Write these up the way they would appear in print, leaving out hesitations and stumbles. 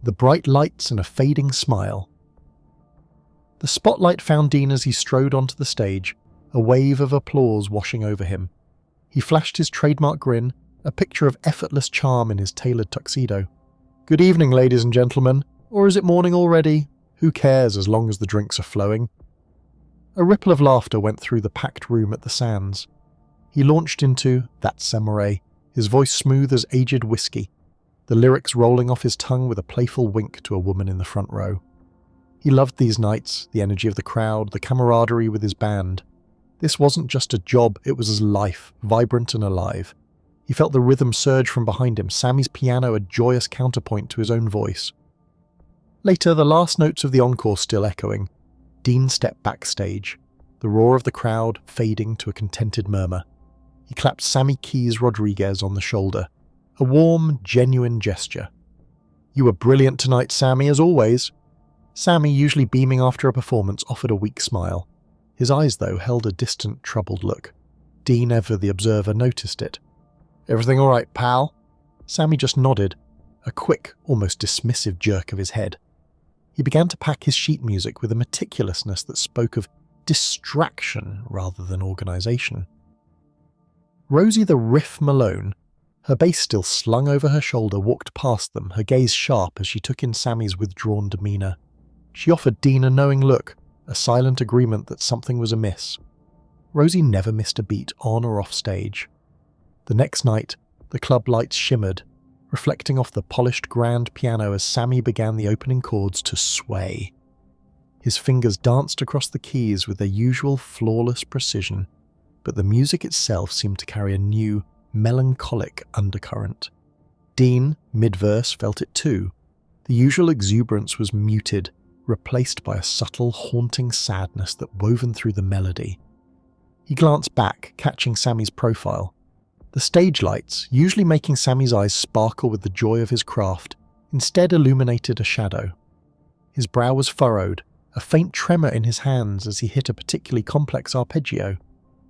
the bright lights and a fading smile. The spotlight found Dean as he strode onto the stage, a wave of applause washing over him. He flashed his trademark grin, a picture of effortless charm in his tailored tuxedo. "Good evening, ladies and gentlemen. Or is it morning already? Who cares as long as the drinks are flowing?" A ripple of laughter went through the packed room at the Sands. He launched into That's Amore, his voice smooth as aged whiskey, the lyrics rolling off his tongue with a playful wink to a woman in the front row. He loved these nights, the energy of the crowd, the camaraderie with his band. This wasn't just a job, it was his life, vibrant and alive. He felt the rhythm surge from behind him, Sammy's piano a joyous counterpoint to his own voice. Later, the last notes of the encore still echoing, Dean stepped backstage, the roar of the crowd fading to a contented murmur. He clapped Sammy Keys Rodriguez on the shoulder, a warm, genuine gesture. "You were brilliant tonight, Sammy, as always." Sammy, usually beaming after a performance, offered a weak smile. His eyes, though, held a distant, troubled look. Dean, ever the observer, noticed it. "Everything all right, pal?" Sammy just nodded, a quick, almost dismissive jerk of his head. He began to pack his sheet music with a meticulousness that spoke of distraction rather than organization. Rosie the Riff Malone, her bass still slung over her shoulder, walked past them, her gaze sharp as she took in Sammy's withdrawn demeanor. She offered Dean a knowing look, a silent agreement that something was amiss. Rosie never missed a beat on or off stage. The next night, the club lights shimmered, reflecting off the polished grand piano as Sammy began the opening chords to sway. His fingers danced across the keys with their usual flawless precision, but the music itself seemed to carry a new, melancholic undercurrent. Dean, mid-verse, felt it too. The usual exuberance was muted, replaced by a subtle, haunting sadness that woven through the melody. He glanced back, catching Sammy's profile. The stage lights, usually making Sammy's eyes sparkle with the joy of his craft, instead illuminated a shadow. His brow was furrowed, a faint tremor in his hands as he hit a particularly complex arpeggio.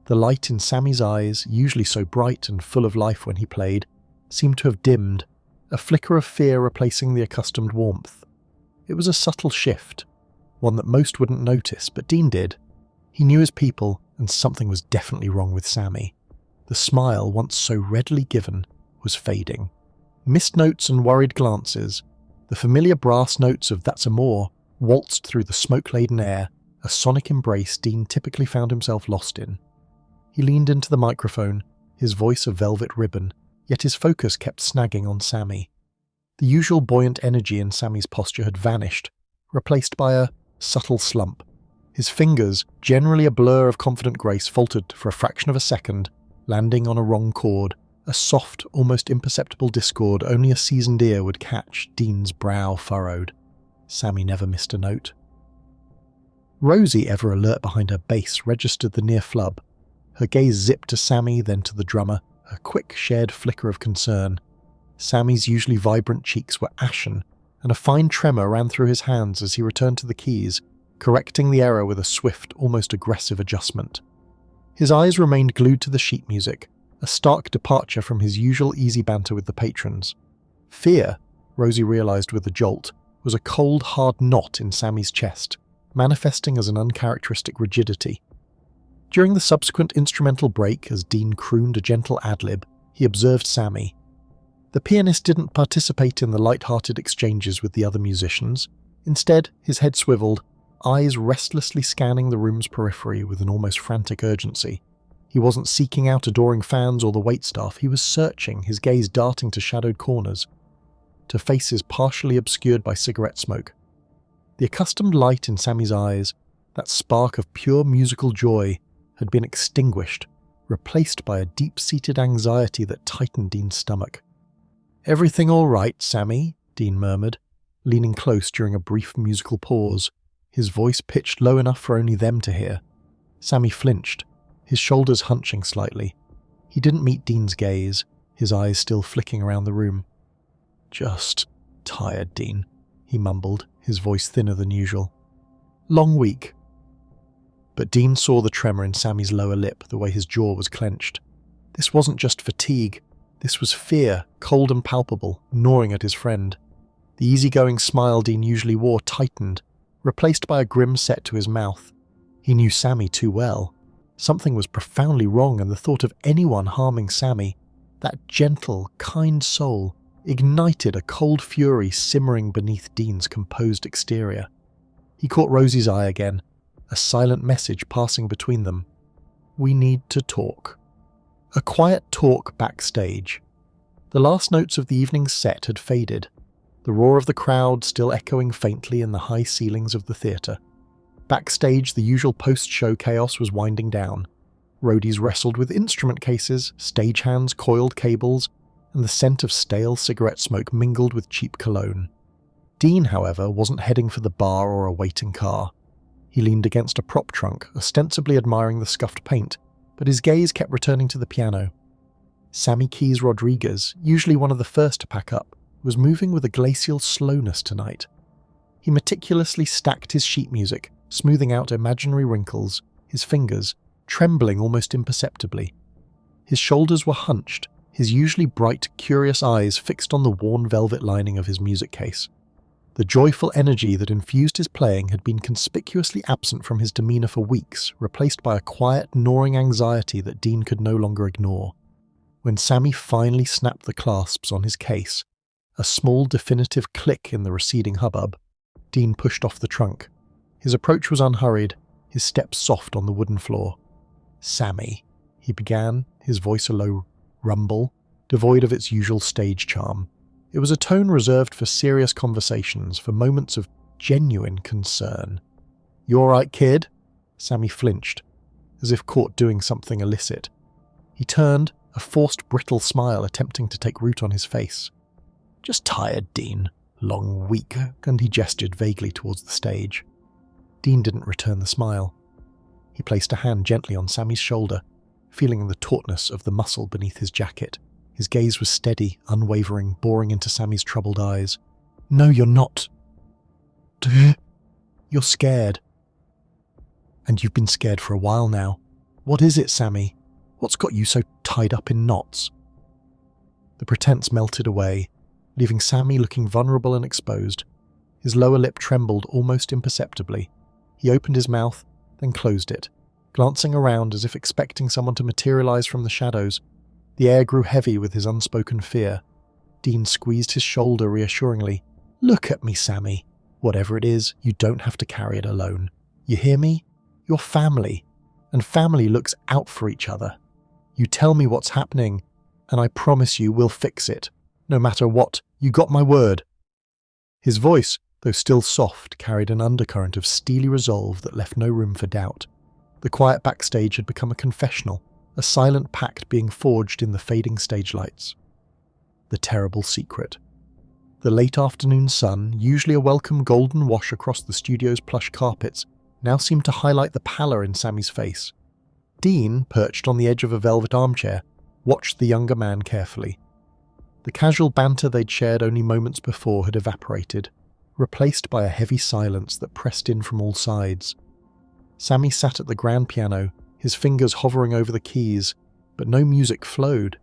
The light in Sammy's eyes, usually so bright and full of life when he played, seemed to have dimmed, a flicker of fear replacing the accustomed warmth. It was a subtle shift, one that most wouldn't notice, but Dean did. He knew his people, and something was definitely wrong with Sammy. The smile, once so readily given, was fading. Missed notes and worried glances, the familiar brass notes of That's Amore, waltzed through the smoke-laden air, a sonic embrace Dean typically found himself lost in. He leaned into the microphone, his voice a velvet ribbon, yet his focus kept snagging on Sammy. The usual buoyant energy in Sammy's posture had vanished, replaced by a subtle slump. His fingers, generally a blur of confident grace, faltered for a fraction of a second, landing on a wrong chord, a soft, almost imperceptible discord only a seasoned ear would catch. Dean's brow furrowed. Sammy never missed a note. Rosie, ever alert behind her bass, registered the near flub. Her gaze zipped to Sammy, then to the drummer, a quick shared flicker of concern. Sammy's usually vibrant cheeks were ashen, and a fine tremor ran through his hands as he returned to the keys, correcting the error with a swift, almost aggressive adjustment. His eyes remained glued to the sheet music, a stark departure from his usual easy banter with the patrons. Fear, Rosie realized with a jolt, was a cold, hard knot in Sammy's chest, manifesting as an uncharacteristic rigidity. During the subsequent instrumental break, as Dean crooned a gentle ad-lib, he observed Sammy. The pianist didn't participate in the light-hearted exchanges with the other musicians. Instead, his head swiveled, eyes restlessly scanning the room's periphery with an almost frantic urgency. He wasn't seeking out adoring fans or the waitstaff, he was searching, his gaze darting to shadowed corners, to faces partially obscured by cigarette smoke. The accustomed light in Sammy's eyes, that spark of pure musical joy, had been extinguished, replaced by a deep-seated anxiety that tightened Dean's stomach. "Everything all right, Sammy?" Dean murmured, leaning close during a brief musical pause, his voice pitched low enough for only them to hear. Sammy flinched, his shoulders hunching slightly. He didn't meet Dean's gaze, his eyes still flicking around the room. "Just tired, Dean," he mumbled, his voice thinner than usual. "Long week." But Dean saw the tremor in Sammy's lower lip, the way his jaw was clenched. This wasn't just fatigue. This was fear, cold and palpable, gnawing at his friend. The easygoing smile Dean usually wore tightened, replaced by a grim set to his mouth. He knew Sammy too well. Something was profoundly wrong, and the thought of anyone harming Sammy, that gentle, kind soul, ignited a cold fury simmering beneath Dean's composed exterior. He caught Rosie's eye again, a silent message passing between them. "We need to talk." A quiet talk backstage. The last notes of the evening's set had faded, the roar of the crowd still echoing faintly in the high ceilings of the theatre. Backstage, the usual post-show chaos was winding down. Roadies wrestled with instrument cases, stagehands coiled cables, and the scent of stale cigarette smoke mingled with cheap cologne. Dean, however, wasn't heading for the bar or a waiting car. He leaned against a prop trunk, ostensibly admiring the scuffed paint, but his gaze kept returning to the piano. Sammy Keys Rodriguez, usually one of the first to pack up, was moving with a glacial slowness tonight. He meticulously stacked his sheet music, smoothing out imaginary wrinkles, his fingers trembling almost imperceptibly. His shoulders were hunched, his usually bright, curious eyes fixed on the worn velvet lining of his music case. The joyful energy that infused his playing had been conspicuously absent from his demeanour for weeks, replaced by a quiet, gnawing anxiety that Dean could no longer ignore. When Sammy finally snapped the clasps on his case, a small definitive click in the receding hubbub, Dean pushed off the trunk. His approach was unhurried, his steps soft on the wooden floor. "Sammy," he began, his voice a low rumble, devoid of its usual stage charm. It was a tone reserved for serious conversations, for moments of genuine concern. "You all right, kid?" Sammy flinched, as if caught doing something illicit. He turned, a forced brittle smile attempting to take root on his face. "Just tired, Dean. Long week," and he gestured vaguely towards the stage. Dean didn't return the smile. He placed a hand gently on Sammy's shoulder, feeling the tautness of the muscle beneath his jacket. His gaze was steady, unwavering, boring into Sammy's troubled eyes. "No, you're not. You're scared. And you've been scared for a while now. What is it, Sammy? What's got you so tied up in knots?" The pretense melted away, leaving Sammy looking vulnerable and exposed. His lower lip trembled almost imperceptibly. He opened his mouth, then closed it, glancing around as if expecting someone to materialize from the shadows. The air grew heavy with his unspoken fear. Dean squeezed his shoulder reassuringly. "Look at me, Sammy. Whatever it is, you don't have to carry it alone. You hear me? You're family, and family looks out for each other. You tell me what's happening, and I promise you we'll fix it. No matter what, you got my word." His voice, though still soft, carried an undercurrent of steely resolve that left no room for doubt. The quiet backstage had become a confessional, a silent pact being forged in the fading stage lights. The terrible secret. The late afternoon sun, usually a welcome golden wash across the studio's plush carpets, now seemed to highlight the pallor in Sammy's face. Dean, perched on the edge of a velvet armchair, watched the younger man carefully. The casual banter they'd shared only moments before had evaporated, replaced by a heavy silence that pressed in from all sides. Sammy sat at the grand piano, his fingers hovering over the keys, but no music flowed.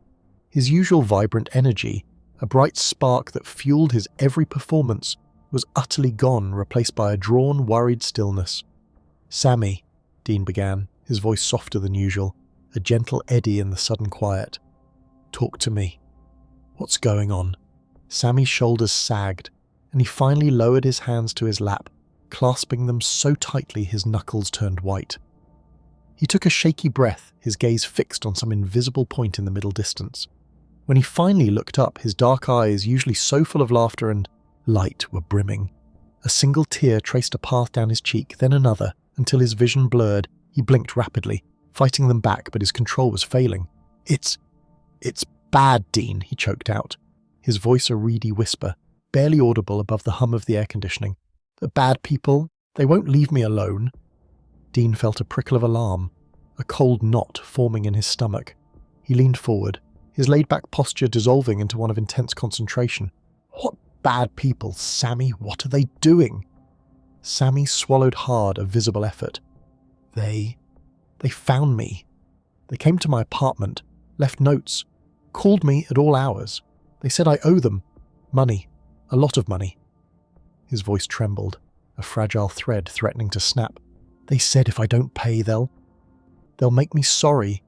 His usual vibrant energy, a bright spark that fueled his every performance, was utterly gone, replaced by a drawn, worried stillness. "Sammy," Dean began, his voice softer than usual, a gentle eddy in the sudden quiet. "Talk to me. What's going on?" Sammy's shoulders sagged, and he finally lowered his hands to his lap, clasping them so tightly his knuckles turned white. He took a shaky breath, his gaze fixed on some invisible point in the middle distance. When he finally looked up, his dark eyes, usually so full of laughter and light, were brimming. A single tear traced a path down his cheek, then another, until his vision blurred. He blinked rapidly, fighting them back, but his control was failing. It's bad, Dean," he choked out, his voice a reedy whisper, barely audible above the hum of the air conditioning. "The bad people, they won't leave me alone." Dean felt a prickle of alarm, a cold knot forming in his stomach. He leaned forward, his laid-back posture dissolving into one of intense concentration. "What bad people, Sammy? What are they doing?" Sammy swallowed hard, a visible effort. They found me. They came to my apartment, left notes, called me at all hours. They said I owe them money, a lot of money. His voice trembled, a fragile thread threatening to snap. "They said if I don't pay, they'll make me sorry.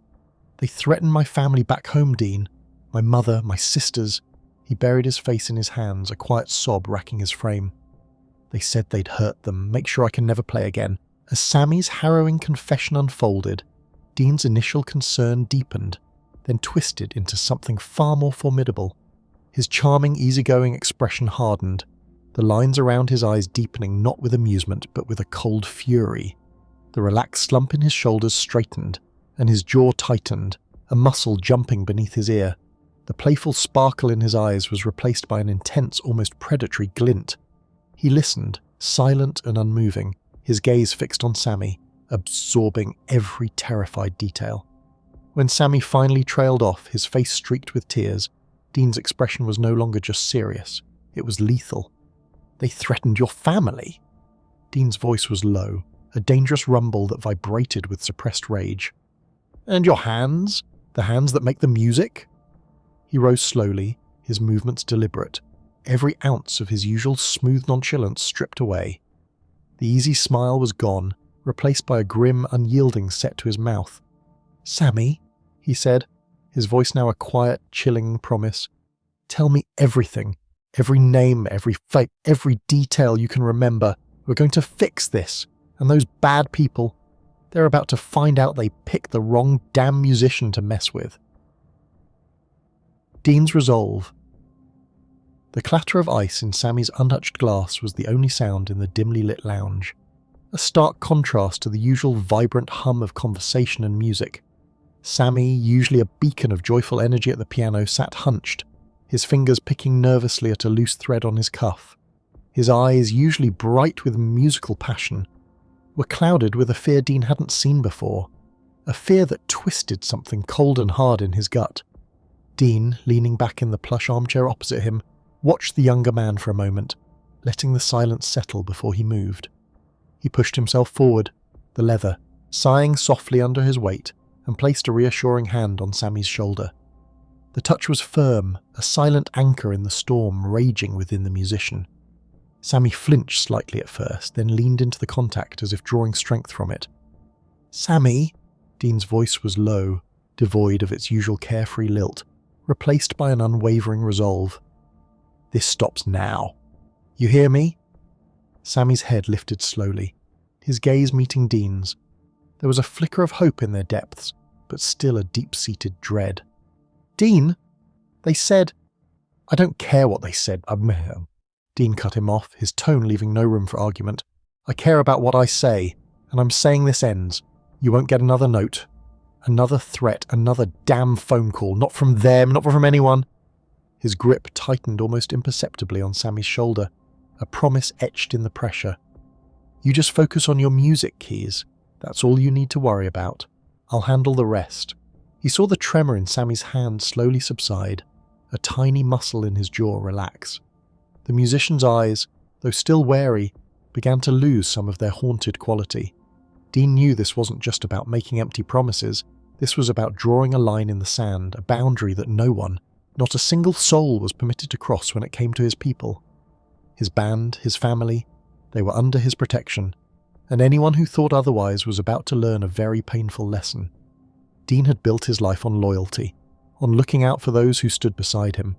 They threatened my family back home, Dean. My mother, my sisters." He buried his face in his hands, a quiet sob racking his frame. "They said they'd hurt them, make sure I can never play again." As Sammy's harrowing confession unfolded, Dean's initial concern deepened, then twisted into something far more formidable. His charming, easygoing expression hardened, the lines around his eyes deepening not with amusement but with a cold fury. The relaxed slump in his shoulders straightened, and his jaw tightened, a muscle jumping beneath his ear. The playful sparkle in his eyes was replaced by an intense, almost predatory glint. He listened, silent and unmoving, his gaze fixed on Sammy, absorbing every terrified detail. When Sammy finally trailed off, his face streaked with tears, Dean's expression was no longer just serious, it was lethal. "They threatened your family?" Dean's voice was low, a dangerous rumble that vibrated with suppressed rage. "And your hands? The hands that make the music?" He rose slowly, his movements deliberate, every ounce of his usual smooth nonchalance stripped away. The easy smile was gone, replaced by a grim, unyielding set to his mouth. "Sammy," he said, his voice now a quiet, chilling promise. "Tell me everything, every name, every fate, every detail you can remember. We're going to fix this, and those bad people, they're about to find out they picked the wrong damn musician to mess with." Dean's resolve. The clatter of ice in Sammy's untouched glass was the only sound in the dimly lit lounge, a stark contrast to the usual vibrant hum of conversation and music. Sammy, usually a beacon of joyful energy at the piano, sat hunched, his fingers picking nervously at a loose thread on his cuff. His eyes, usually bright with musical passion, were clouded with a fear Dean hadn't seen before, a fear that twisted something cold and hard in his gut. Dean, leaning back in the plush armchair opposite him, watched the younger man for a moment, letting the silence settle before he moved. He pushed himself forward, the leather, sighing softly under his weight, and placed a reassuring hand on Sammy's shoulder. The touch was firm, a silent anchor in the storm raging within the musician. Sammy flinched slightly at first, then leaned into the contact as if drawing strength from it. "Sammy?" Dean's voice was low, devoid of its usual carefree lilt, replaced by an unwavering resolve. "This stops now. You hear me?" Sammy's head lifted slowly, his gaze meeting Dean's. There was a flicker of hope in their depths, but still a deep-seated dread. "Dean, they said—" "I don't care what they said, Dean cut him off, his tone leaving no room for argument. "I care about what I say, and I'm saying this ends. You won't get another note. Another threat, another damn phone call, not from them, not from anyone." His grip tightened almost imperceptibly on Sammy's shoulder, a promise etched in the pressure. "You just focus on your music, Keys. That's all you need to worry about. I'll handle the rest." He saw the tremor in Sammy's hand slowly subside, a tiny muscle in his jaw relax. The musician's eyes, though still wary, began to lose some of their haunted quality. Dean knew this wasn't just about making empty promises, this was about drawing a line in the sand, a boundary that no one, not a single soul, was permitted to cross when it came to his people. His band, his family, they were under his protection, and anyone who thought otherwise was about to learn a very painful lesson. Dean had built his life on loyalty, on looking out for those who stood beside him.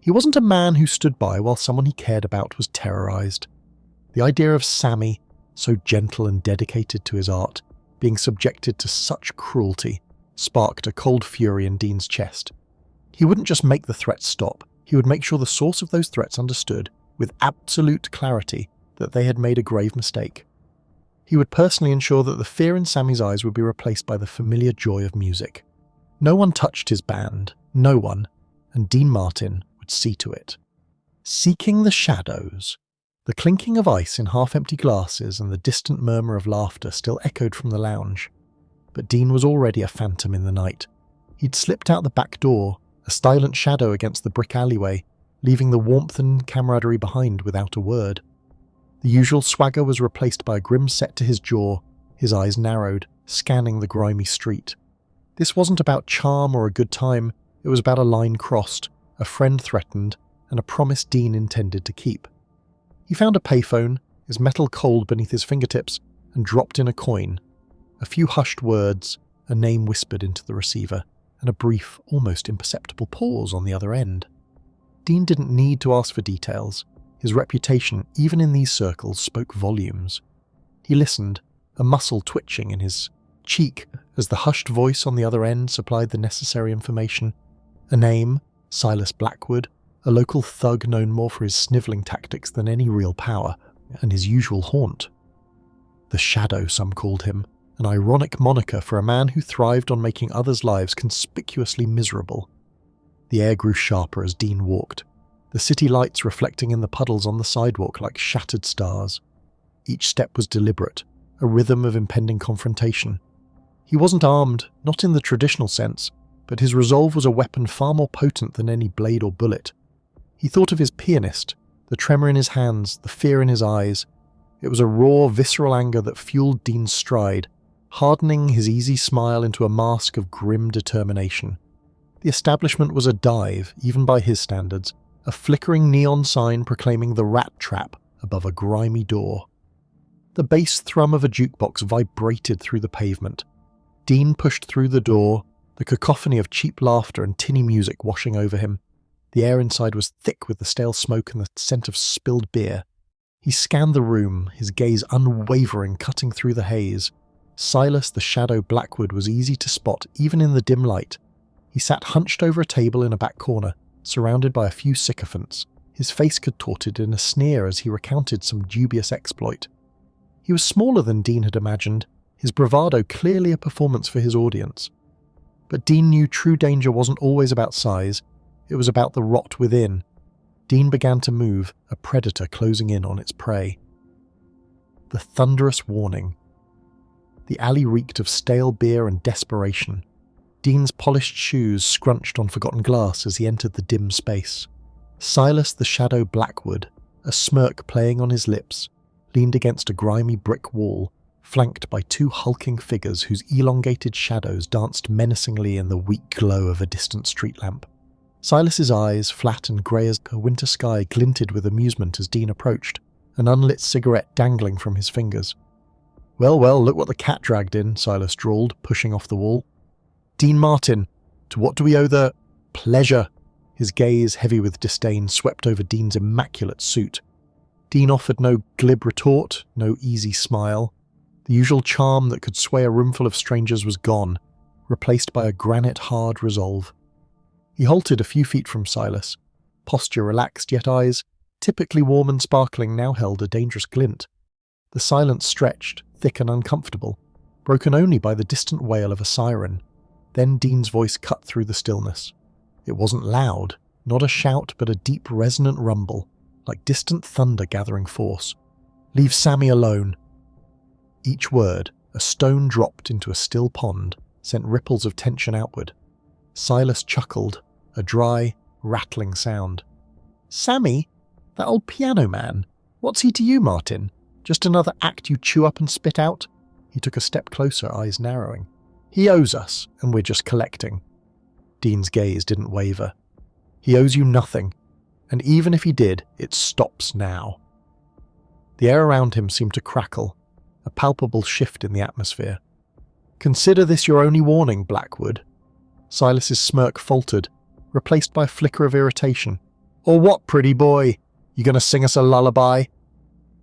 He wasn't a man who stood by while someone he cared about was terrorized. The idea of Sammy, so gentle and dedicated to his art, being subjected to such cruelty, sparked a cold fury in Dean's chest. He wouldn't just make the threats stop, he would make sure the source of those threats understood, with absolute clarity, that they had made a grave mistake. He would personally ensure that the fear in Sammy's eyes would be replaced by the familiar joy of music. No one touched his band, no one, and Dean Martin would see to it. Seeking the shadows. The clinking of ice in half-empty glasses and the distant murmur of laughter still echoed from the lounge. But Dean was already a phantom in the night. He'd slipped out the back door, a silent shadow against the brick alleyway, leaving the warmth and camaraderie behind without a word. The usual swagger was replaced by a grim set to his jaw, his eyes narrowed, scanning the grimy street. This wasn't about charm or a good time, it was about a line crossed, a friend threatened, and a promise Dean intended to keep. He found a payphone, his metal cold beneath his fingertips, and dropped in a coin. A few hushed words, a name whispered into the receiver, and a brief, almost imperceptible pause on the other end. Dean didn't need to ask for details. His reputation, even in these circles, spoke volumes. He listened, a muscle twitching in his cheek as the hushed voice on the other end supplied the necessary information. A name, Silas Blackwood, a local thug known more for his snivelling tactics than any real power, and his usual haunt. The Shadow, some called him, an ironic moniker for a man who thrived on making others' lives conspicuously miserable. The air grew sharper as Dean walked, the city lights reflecting in the puddles on the sidewalk like shattered stars. Each step was deliberate, a rhythm of impending confrontation. He wasn't armed, not in the traditional sense, but his resolve was a weapon far more potent than any blade or bullet. He thought of his Pianist, the tremor in his hands, the fear in his eyes. It was a raw, visceral anger that fueled Dean's stride, hardening his easy smile into a mask of grim determination. The establishment was a dive, even by his standards, a flickering neon sign proclaiming the rat trap above a grimy door. The bass thrum of a jukebox vibrated through the pavement. Dean pushed through the door, the cacophony of cheap laughter and tinny music washing over him. The air inside was thick with the stale smoke and the scent of spilled beer. He scanned the room, his gaze unwavering, cutting through the haze. Silas the Shadow Blackwood was easy to spot, even in the dim light. He sat hunched over a table in a back corner, surrounded by a few sycophants, his face contorted in a sneer as he recounted some dubious exploit. He was smaller than Dean had imagined, his bravado clearly a performance for his audience. But Dean knew true danger wasn't always about size, it was about the rot within. Dean began to move, a predator closing in on its prey. The thunderous warning. The alley reeked of stale beer and desperation. Dean's polished shoes scrunched on forgotten glass as he entered the dim space. Silas the Shadow Blackwood, a smirk playing on his lips, leaned against a grimy brick wall, flanked by two hulking figures whose elongated shadows danced menacingly in the weak glow of a distant street lamp. Silas's eyes, flat and grey as a winter sky, glinted with amusement as Dean approached, an unlit cigarette dangling from his fingers. Well, look what the cat dragged in," Silas drawled, pushing off the wall. "Dean Martin, to what do we owe the pleasure?" His gaze, heavy with disdain, swept over Dean's immaculate suit. Dean offered no glib retort, no easy smile. The usual charm that could sway a roomful of strangers was gone, replaced by a granite-hard resolve. He halted a few feet from Silas. Posture relaxed, yet eyes, typically warm and sparkling, now held a dangerous glint. The silence stretched, thick and uncomfortable, broken only by the distant wail of a siren. Then Dean's voice cut through the stillness. It wasn't loud, not a shout, but a deep, resonant rumble, like distant thunder gathering force. "Leave Sammy alone." Each word, a stone dropped into a still pond, sent ripples of tension outward. Silas chuckled, a dry, rattling sound. "Sammy? That old piano man? What's he to you, Martin? Just another act you chew up and spit out?" He took a step closer, eyes narrowing. "He owes us, and we're just collecting." Dean's gaze didn't waver. "He owes you nothing, and even if he did, it stops now." The air around him seemed to crackle, a palpable shift in the atmosphere. "Consider this your only warning, Blackwood." Silas's smirk faltered, replaced by a flicker of irritation. "Or what, pretty boy? You gonna sing us a lullaby?"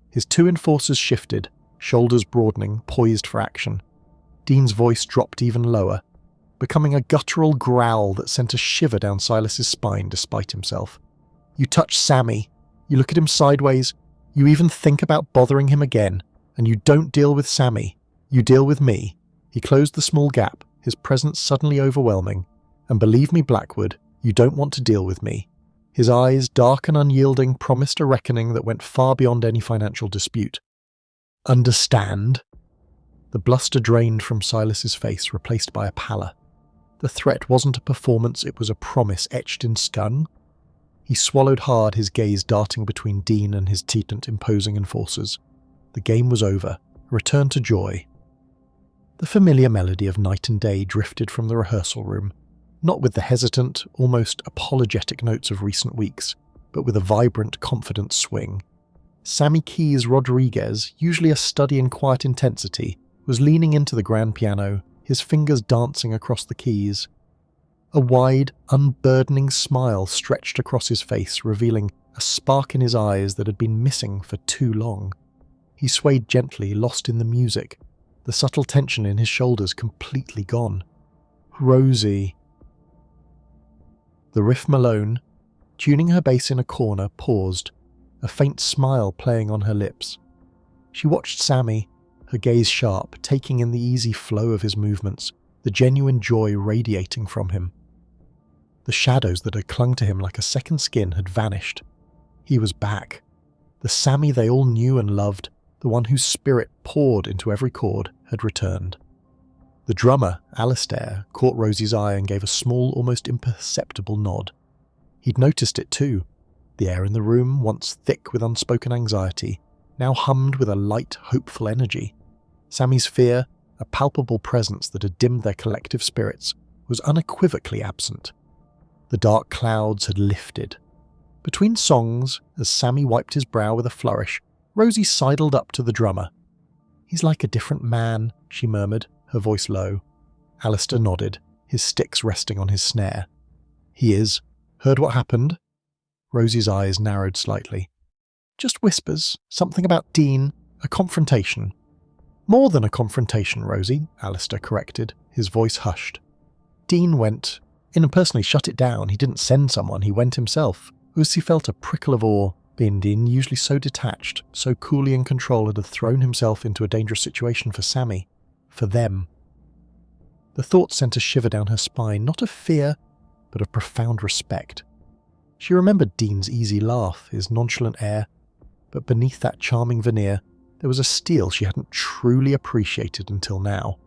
His two enforcers shifted, shoulders broadening, poised for action. Dean's voice dropped even lower, becoming a guttural growl that sent a shiver down Silas's spine despite himself. "You touch Sammy, you look at him sideways, you even think about bothering him again, and you don't deal with Sammy, you deal with me." He closed the small gap, his presence suddenly overwhelming. "And believe me, Blackwood, you don't want to deal with me." His eyes, dark and unyielding, promised a reckoning that went far beyond any financial dispute. "Understand?" The bluster drained from Silas's face, replaced by a pallor. The threat wasn't a performance, it was a promise etched in stone. He swallowed hard, his gaze darting between Dean and his titant imposing enforcers. The game was over. A return to joy. The familiar melody of Night and Day drifted from the rehearsal room, not with the hesitant, almost apologetic notes of recent weeks, but with a vibrant, confident swing. Sammy Keys Rodriguez, usually a study in quiet intensity, was leaning into the grand piano, his fingers dancing across the keys. A wide, unburdening smile stretched across his face, revealing a spark in his eyes that had been missing for too long. He swayed gently, lost in the music, the subtle tension in his shoulders completely gone. Rosie. The riff Malone, tuning her bass in a corner, paused, a faint smile playing on her lips. She watched Sammy, her gaze sharp, taking in the easy flow of his movements, the genuine joy radiating from him. The shadows that had clung to him like a second skin had vanished. He was back. The Sammy they all knew and loved, the one whose spirit poured into every chord, had returned. The drummer, Alistair, caught Rosie's eye and gave a small, almost imperceptible nod. He'd noticed it too. The air in the room, once thick with unspoken anxiety, now hummed with a light, hopeful energy. Sammy's fear, a palpable presence that had dimmed their collective spirits, was unequivocally absent. The dark clouds had lifted. Between songs, as Sammy wiped his brow with a flourish, Rosie sidled up to the drummer. "He's like a different man," she murmured, her voice low. Alistair nodded, his sticks resting on his snare. "He is. Heard what happened?" Rosie's eyes narrowed slightly. "Just whispers, something about Dean, a confrontation." "More than a confrontation, Rosie," Alistair corrected, his voice hushed. "Dean went, interpersonally shut it down. He didn't send someone, he went himself." Lucy felt a prickle of awe. Being Dean, usually so detached, so coolly in control, had thrown himself into a dangerous situation for Sammy. For them. The thought sent a shiver down her spine, not of fear, but of profound respect. She remembered Dean's easy laugh, his nonchalant air, but beneath that charming veneer, there was a steel she hadn't truly appreciated until now.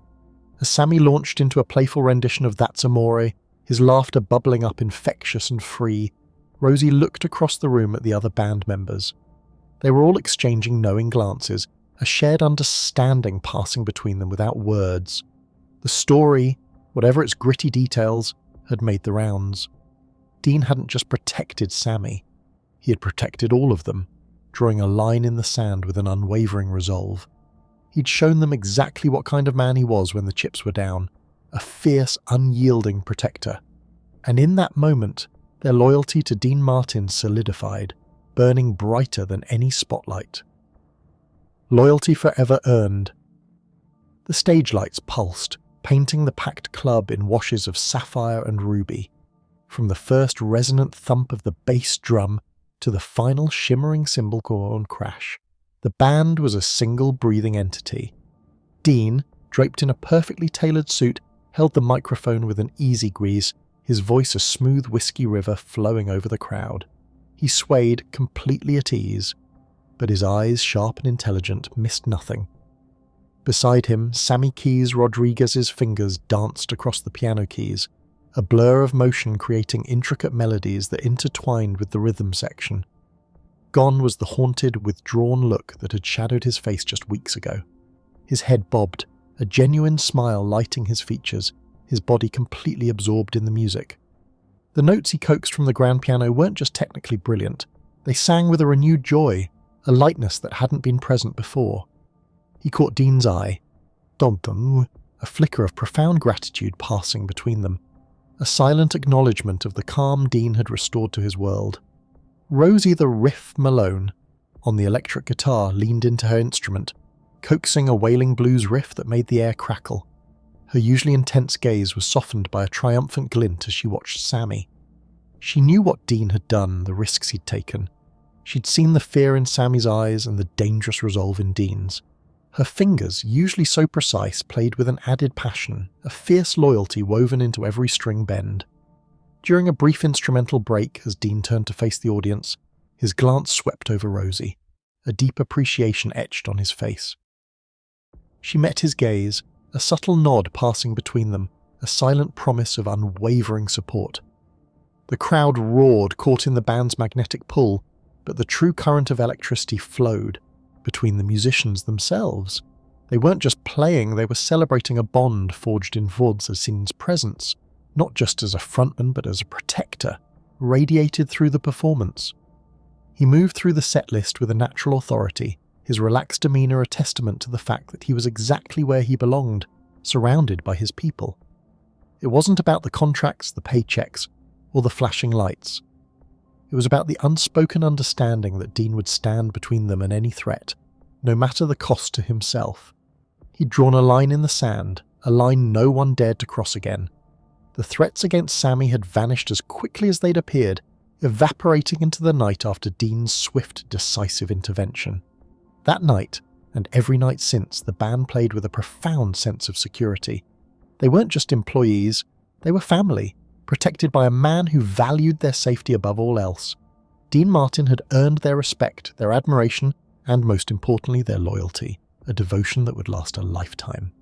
As Sammy launched into a playful rendition of That's Amore, his laughter bubbling up infectious and free, Rosie looked across the room at the other band members. They were all exchanging knowing glances, a shared understanding passing between them without words. The story, whatever its gritty details, had made the rounds. Dean hadn't just protected Sammy. He had protected all of them, drawing a line in the sand with an unwavering resolve. He'd shown them exactly what kind of man he was when the chips were down, a fierce, unyielding protector. And in that moment, their loyalty to Dean Martin solidified, burning brighter than any spotlight. Loyalty forever earned. The stage lights pulsed, painting the packed club in washes of sapphire and ruby. From the first resonant thump of the bass drum to the final shimmering cymbal horn crash, the band was a single breathing entity. Dean, draped in a perfectly tailored suit, held the microphone with an easy grease, his voice a smooth whiskey river flowing over the crowd. He swayed, completely at ease, but his eyes, sharp and intelligent, missed nothing. Beside him, Sammy Keys Rodriguez's fingers danced across the piano keys, a blur of motion creating intricate melodies that intertwined with the rhythm section. Gone was the haunted, withdrawn look that had shadowed his face just weeks ago. His head bobbed, a genuine smile lighting his features, his body completely absorbed in the music. The notes he coaxed from the grand piano weren't just technically brilliant, they sang with a renewed joy, a lightness that hadn't been present before. He caught Dean's eye. Dum-dum, a flicker of profound gratitude passing between them, a silent acknowledgement of the calm Dean had restored to his world. Rosie the Riff Malone, on the electric guitar, leaned into her instrument, coaxing a wailing blues riff that made the air crackle. Her usually intense gaze was softened by a triumphant glint as she watched Sammy. She knew what Dean had done, the risks he'd taken. She'd seen the fear in Sammy's eyes and the dangerous resolve in Dean's. Her fingers, usually so precise, played with an added passion, a fierce loyalty woven into every string bend. During a brief instrumental break, as Dean turned to face the audience, his glance swept over Rosie, a deep appreciation etched on his face. She met his gaze, a subtle nod passing between them, a silent promise of unwavering support. The crowd roared, caught in the band's magnetic pull, but the true current of electricity flowed between the musicians themselves. They weren't just playing, they were celebrating a bond forged in Vodzin's presence, not just as a frontman but as a protector, radiated through the performance. He moved through the set list with a natural authority, his relaxed demeanour a testament to the fact that he was exactly where he belonged, surrounded by his people. It wasn't about the contracts, the paychecks, or the flashing lights. It was about the unspoken understanding that Dean would stand between them and any threat, no matter the cost to himself. He'd drawn a line in the sand, a line no one dared to cross again. The threats against Sammy had vanished as quickly as they'd appeared, evaporating into the night after Dean's swift, decisive intervention. That night, and every night since, the band played with a profound sense of security. They weren't just employees, they were family, protected by a man who valued their safety above all else. Dean Martin had earned their respect, their admiration, and most importantly their loyalty, a devotion that would last a lifetime.